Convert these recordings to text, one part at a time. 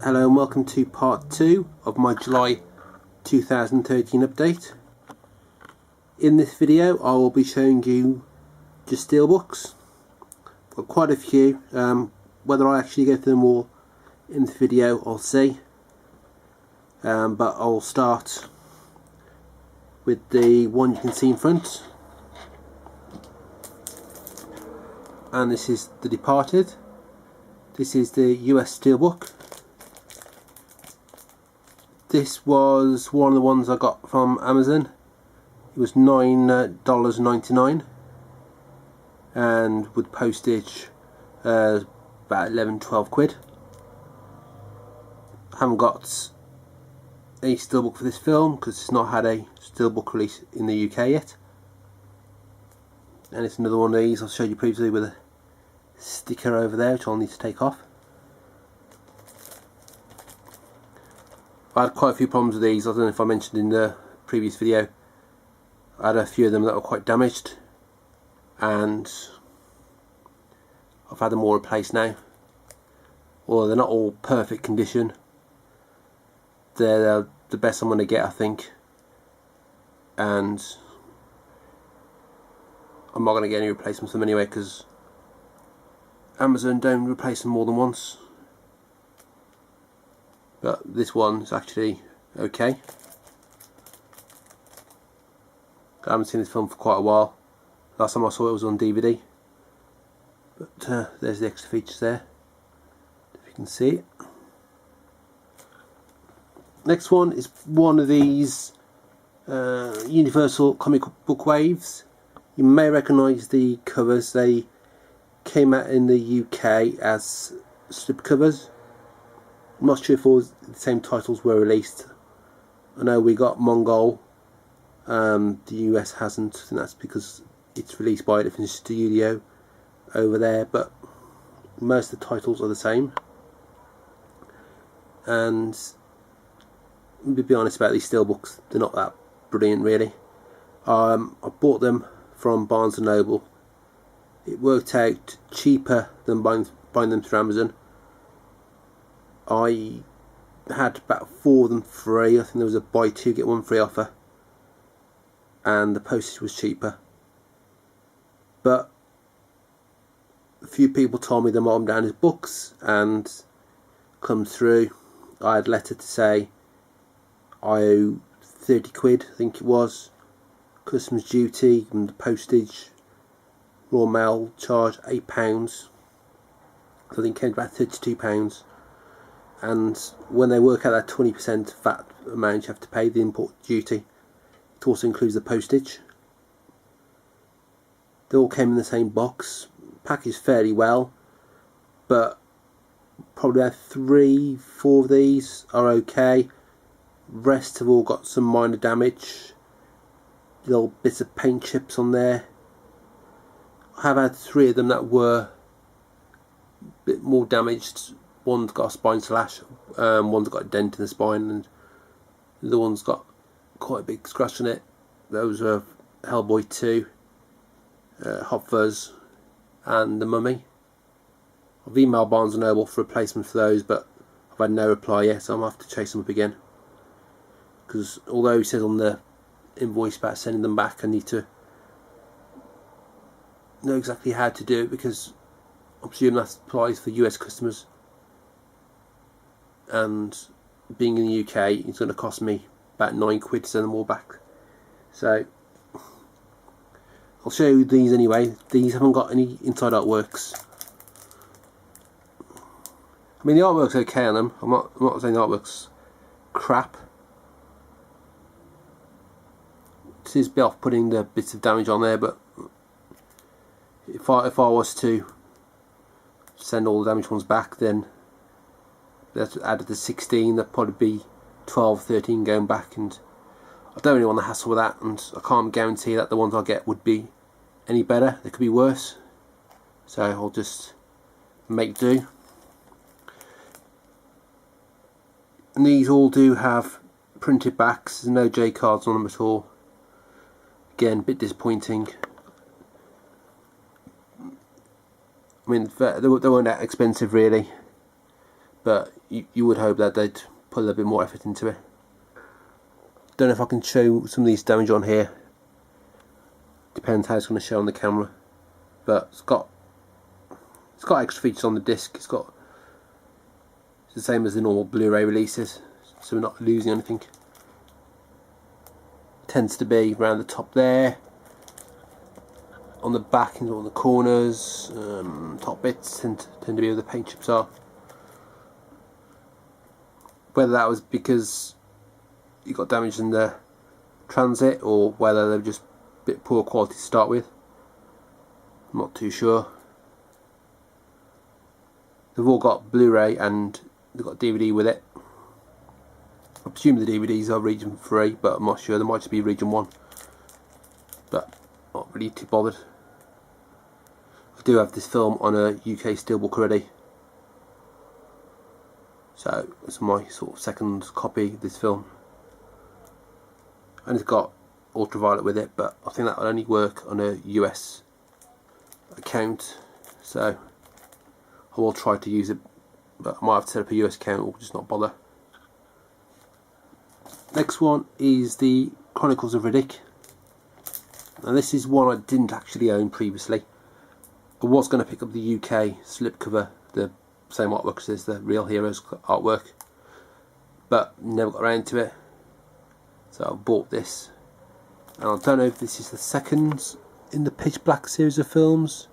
Hello and welcome to part 2 of my July 2013 update. In this video I will be showing you just steelbooks. Got quite a few. Whether I actually go through them all in this video I'll see. But I'll start with the one you can see in front. And this is The Departed. This is the US steelbook. This was one of the ones I got from Amazon. It was $9.99 and with postage about 11-12 quid. I haven't got a steelbook for this film because it's not had a steelbook release in the UK yet. And it's another one of these I showed you previously with a sticker over there which I'll need to take off. I had quite a few problems with these. I don't know if I mentioned in the previous video. I had a few of them that were quite damaged and I've had them all replaced now. Although they're not all perfect condition, they're the best I'm going to get, I think, and I'm not going to get any replacements for them anyway because Amazon don't replace them more than once. But this one's actually okay. I haven't seen this film for quite a while. Last time I saw it was on DVD. But there's the extra features there, if you can see it. Next one is one of these Universal comic book waves. You may recognise the covers. They came out in the UK as slip covers. I'm not sure if all the same titles were released. I know we got Mongol, the US hasn't, and that's because it's released by a different studio over there, but most of the titles are the same. And to be honest about these steelbooks, they're not that brilliant really. I bought them from Barnes & Noble. It worked out cheaper than buying them through Amazon. I had about 4 of them free. I think there was a buy 2 get 1 free offer, and the postage was cheaper. But a few people told me they marked them down as books and come through. I had a letter to say I owe 30 quid, I think it was, customs duty and the postage, raw mail charge £8. So I think it came to about £32. And when they work out that 20% VAT amount you have to pay, the import duty, it also includes the postage. They all came in the same box, packaged fairly well, but probably about 3-4 of these are okay. Rest have all got some minor damage, little bits of paint chips on there. I have had 3 of them that were a bit more damaged. One's got a spine slash, one's got a dent in the spine, and the other one's got quite a big scratch on it. Those are Hellboy 2, Hot Fuzz, and The Mummy. I've emailed Barnes & Noble for replacement for those, but I've had no reply yet, so I'm going to have to chase them up again. Because although it says on the invoice about sending them back, I need to know exactly how to do it, because I'm assuming that applies for US customers. And being in the UK, it's going to cost me about 9 quid to send them all back. So I'll show you these anyway. These haven't got any inside artworks. I mean, the artwork's okay on them. I'm not saying the artwork's crap. It is a bit off putting the bits of damage on there, but if I was to send all the damaged ones back, then that's added to 16, that'd probably be 12, 13 going back, and I don't really want the hassle with that, and I can't guarantee that the ones I get would be any better. They could be worse, so I'll just make do. And these all do have printed backs. There's no J cards on them at all. Again, a bit disappointing. I mean, they weren't that expensive really, but you would hope that they'd put a little bit more effort into it. Don't know if I can show some of these damage on here. Depends how it's going to show on the camera. But it's got extra features on the disc. It's the same as the normal Blu-ray releases, so we're not losing anything. Tends to be around the top there, on the back and on the corners. Top bits tend to be where the paint chips are. Whether that was because you got damage in the transit, or whether they're just a bit poor quality to start with, I'm not too sure. They've all got Blu-ray and they've got DVD with it. I presume the DVDs are region 3, but I'm not sure. They might just be region 1, but not really too bothered. I do have this film on a UK steelbook already, so it's my sort of second copy of this film, and it's got ultraviolet with it, but I think that will only work on a US account, so I will try to use it, but I might have to set up a US account or just not bother. Next one is the Chronicles of Riddick. Now this is one I didn't actually own previously. I was going to pick up the UK slipcover, the same artwork as the Real Heroes artwork, but never got around to it, so I bought this. And I don't know if this is the second in the Pitch Black series of films.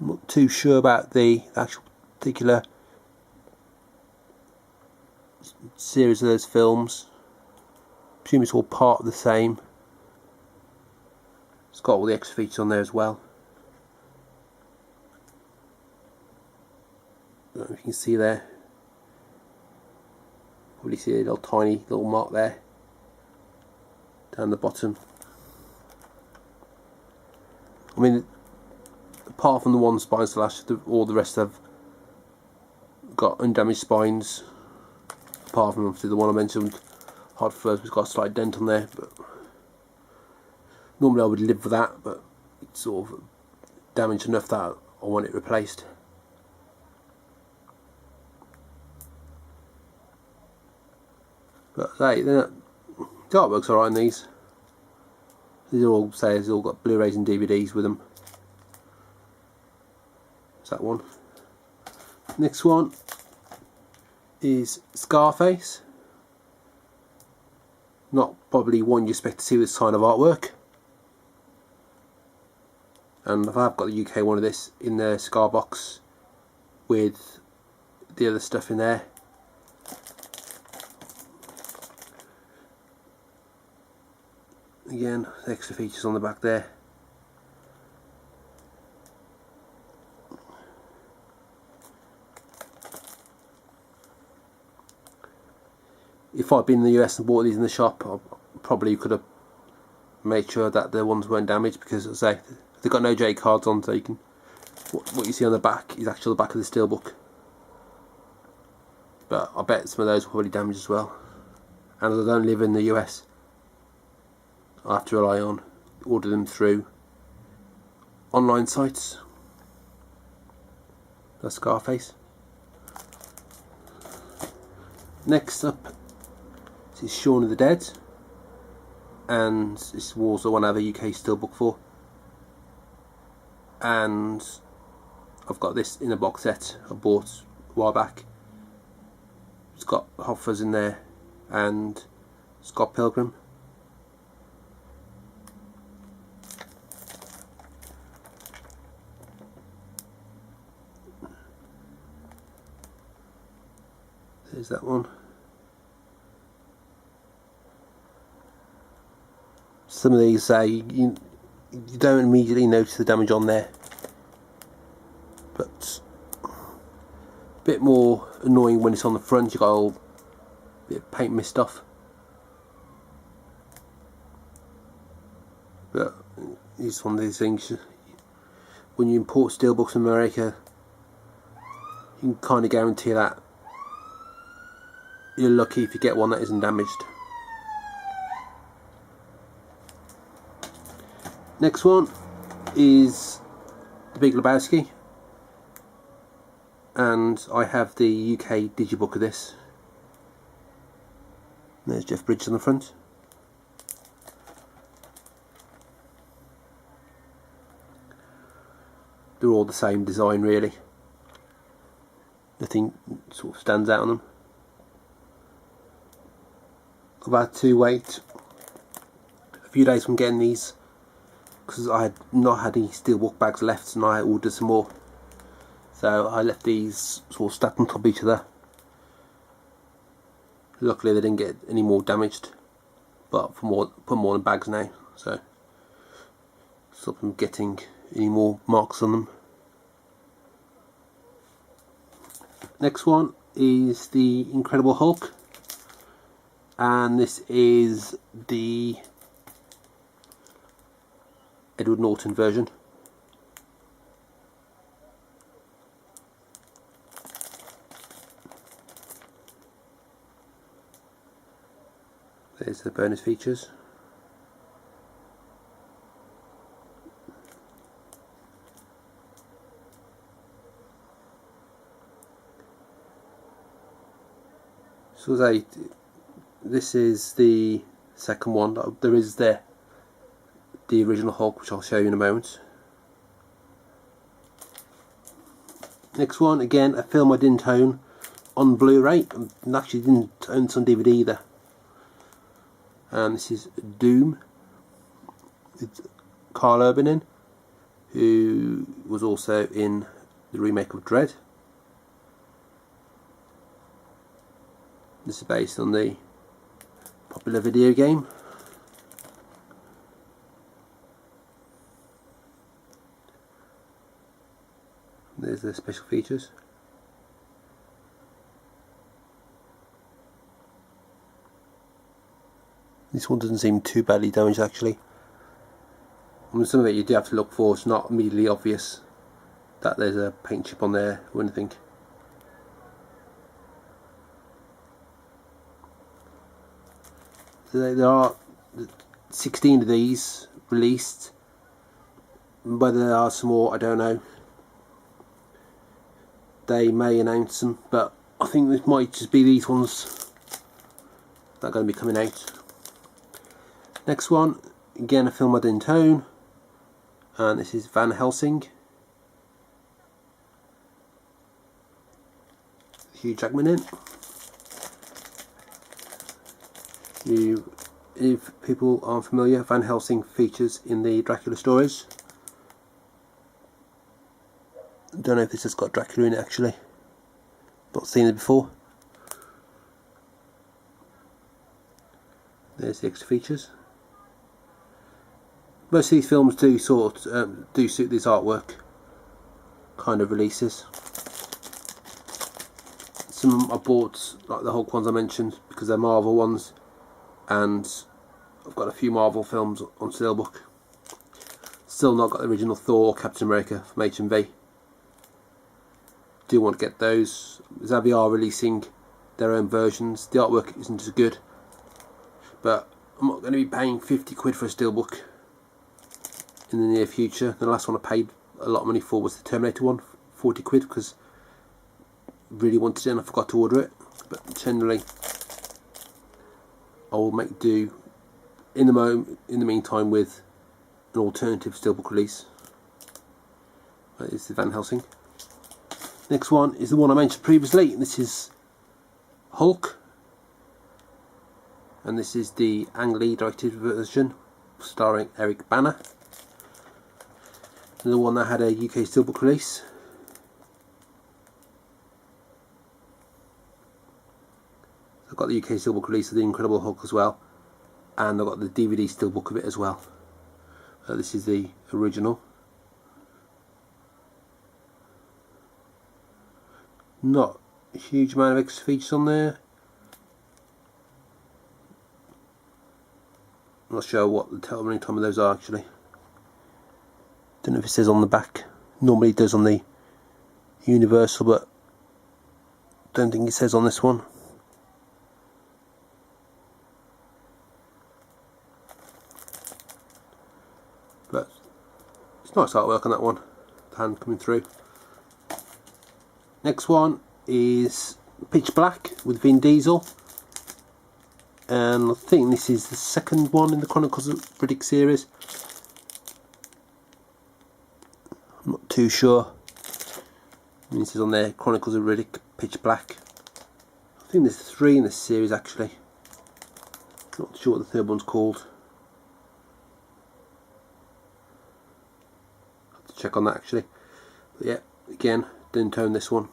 I'm not too sure about the actual particular series of those films. I presume it's all part of the same. It's got all the extra features on there as well. I don't know if you can see there. Probably see a little tiny little mark there down the bottom. I mean, apart from the one spine slash, all the rest have got undamaged spines. Apart from obviously the one I mentioned, Hard First, has got a slight dent on there, but normally I would live with that, but it's sort of damaged enough that I want it replaced. But hey, the artwork's alright in these. These are all, they've all got Blu-rays and DVDs with them. That's that one. Next one is Scarface. Not probably one you expect to see with this kind of artwork. And I have got the UK one of this in the Scar box with the other stuff in there. Again, extra features on the back there. If I'd been in the US and bought these in the shop, I probably could have made sure that the ones weren't damaged, because as I say, they've got no J cards on, so you can, what you see on the back is actually the back of the steelbook. But I bet some of those were probably damaged as well. And as I don't live in the US, I have to rely on order them through online sites. That's Scarface. Next up, this is Shaun of the Dead, and this was the one I have a UK steelbook for. And I've got this in a box set I bought a while back. It's got Hot Fuzz in there, and it's got Pilgrim. There's that one. Some of these you don't immediately notice the damage on there, but a bit more annoying when it's on the front. You've got a little bit of paint mist off. But it's one of these things, when you import steelbooks from America, you can kind of guarantee that you're lucky if you get one that isn't damaged. Next one is The Big Lebowski. and I have the UK digibook of this. There's Jeff Bridges on the front. They're all the same design really. Nothing sort of stands out on them. I've had to wait a few days from getting these because I had not had any steelbook bags left, and I ordered some more. So I left these sort of stacked on top of each other. Luckily they didn't get any more damaged, but put more in bags now, so stop them getting any more marks on them. Next one is the Incredible Hulk, and this is the Edward Norton version. There's the bonus features. So this is the second one. There is the original Hulk, which I'll show you in a moment. Next one, again a film I didn't own on Blu-ray, and actually didn't own this on DVD either. And this is Doom. It's Calla in, who was also in the remake of Dread. This is based on the popular video game. There's the special features. This one doesn't seem too badly damaged actually. I mean, some of it you do have to look for. It's not immediately obvious that there's a paint chip on there or anything. So there are 16 of these released. Whether there are some more, I don't know. They may announce them, but I think this might just be these ones that are going to be coming out. Next one, again a film I didn't own, and this is Van Helsing. Hugh Jackman in. If people aren't familiar, Van Helsing features in the Dracula stories. Don't know if this has got Dracula in it actually. Not seen it before. There's the extra features. Most of these films do suit this artwork kind of releases. Some I bought, like the Hulk ones I mentioned, because they're Marvel ones, and I've got a few Marvel films on steelbook. Still not got the original Thor or Captain America from HMV. Do want to get those. Xavier are releasing their own versions. The artwork isn't as good, but I'm not going to be paying 50 quid for a steelbook in the near future. The last one I paid a lot of money for was the Terminator one, 40 quid, because I really wanted it and I forgot to order it. But generally I will make do in the meantime with an alternative steelbook release. That is the Van Helsing. Next one is the one I mentioned previously. This is Hulk, and this is the Ang Lee directed version starring Eric Bana. The one that had a UK steelbook release. I've got the UK steelbook release of the Incredible Hulk as well, and I've got the DVD steelbook of it as well. This is the original. Not a huge amount of extra features on there. I'm not sure how many of those are actually. Don't know if it says on the back. Normally it does on the Universal, but don't think it says on this one. But it's nice artwork on that one. The hand coming through. Next one is Pitch Black with Vin Diesel, and I think this is the second one in the Chronicles of Riddick series. I'm not too sure. This is on there, Chronicles of Riddick, Pitch Black. I think there's 3 in this series actually. Not sure what the third one's called. I'll have to check on that actually. But yeah, again, didn't own this one.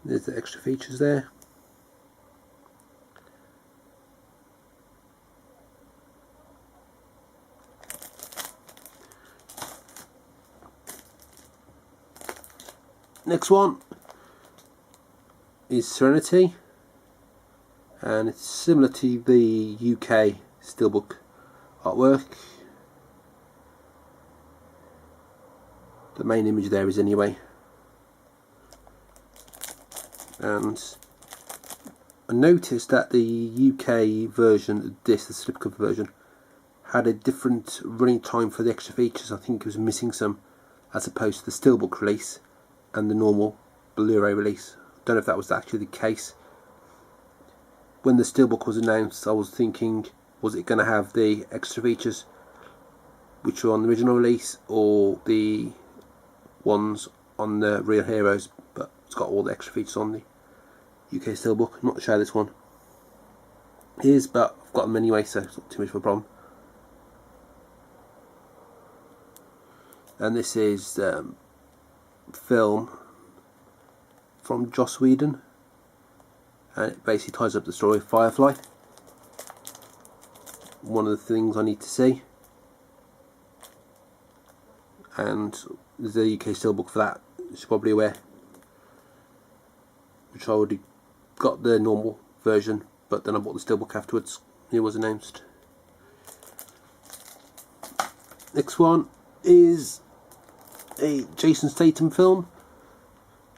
There's the extra features there. Next one is Serenity, and it's similar to the UK steelbook artwork. The main image there is anyway. And I noticed that the UK version, the slipcover version, had a different running time for the extra features. I think it was missing some, as opposed to the steelbook release and the normal Blu-ray release. I don't know if that was actually the case. When the steelbook was announced, I was thinking, was it going to have the extra features which were on the original release, or the ones on the Real Heroes? But it's got all the extra features on the UK steelbook. I'm not sure how this one is, but I've got them anyway, so it's not too much of a problem. And this is film from Joss Whedon, and it basically ties up the story of Firefly. One of the things I need to see, and there's a UK steelbook for that, as you're probably aware, which I already got the normal version, but then I bought the steelbook afterwards. It was announced. Next one is a Jason Statham film,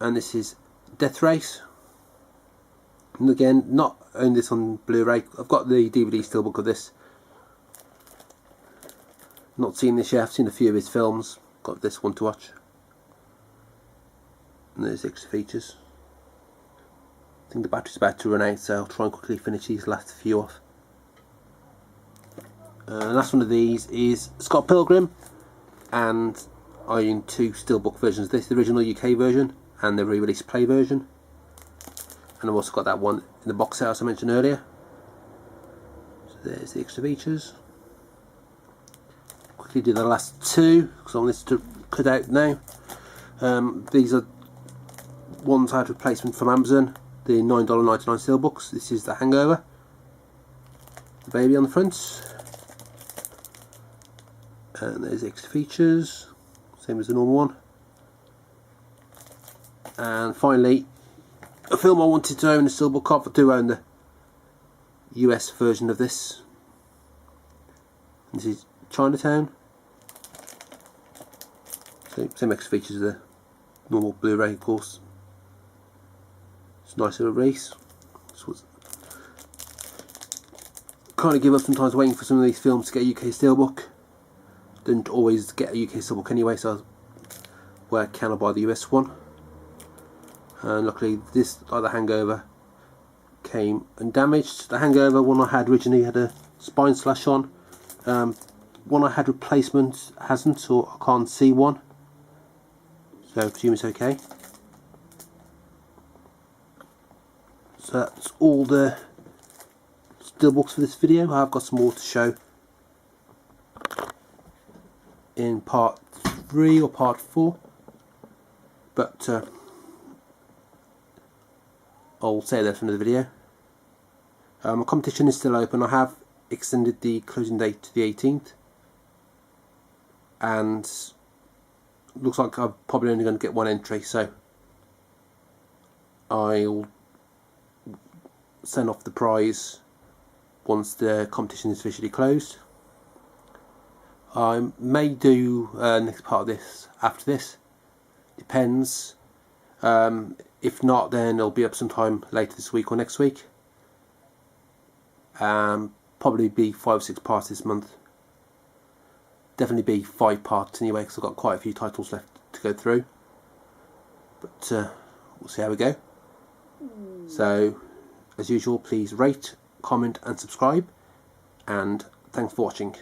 and this is Death Race. And again, not own this on Blu-ray. I've got the DVD steelbook of this. Not seen this yet. I've seen a few of his films. Got this one to watch. And there's extra features. I think the battery's about to run out, so I'll try and quickly finish these last few off. Last one of these is Scott Pilgrim, and I own 2 steelbook versions of this, the original UK version and the re-released Play version. And I've also got that one in the box set as I mentioned earlier. So there's the extra features. Quickly do the last 2 because I want this to cut out now. These are ones I had replacement from Amazon, the $9.99 steelbooks. This is the Hangover, the baby on the front, and there's the extra features, same as the normal one. And finally, a film I wanted to own a steelbook of. I do own the US version of this. This is Chinatown. Same extra features as the normal Blu-ray, of course. It's a nice little release. Kind of give up sometimes waiting for some of these films to get a UK steelbook. Don't always get a UK steelbook anyway, so where I can, I buy the US one. And luckily this, like the Hangover, came undamaged. The Hangover one I had originally had a spine slash on. One I had replacement hasn't, or I can't see one, so I presume it's okay. So that's all the steelbooks for this video. I've got some more to show in part 3 or part 4, but I'll say that for another video. My competition is still open. I have extended the closing date to the 18th, and looks like I'm probably only going to get 1 entry, so I'll send off the prize once the competition is officially closed. I may do next part of this after this, depends. If not, then it'll be up sometime later this week or next week. Probably be 5 or 6 parts this month. definitely be 5 parts anyway, because I've got quite a few titles left to go through. But we'll see how we go. So, as usual, please rate, comment and subscribe, and thanks for watching.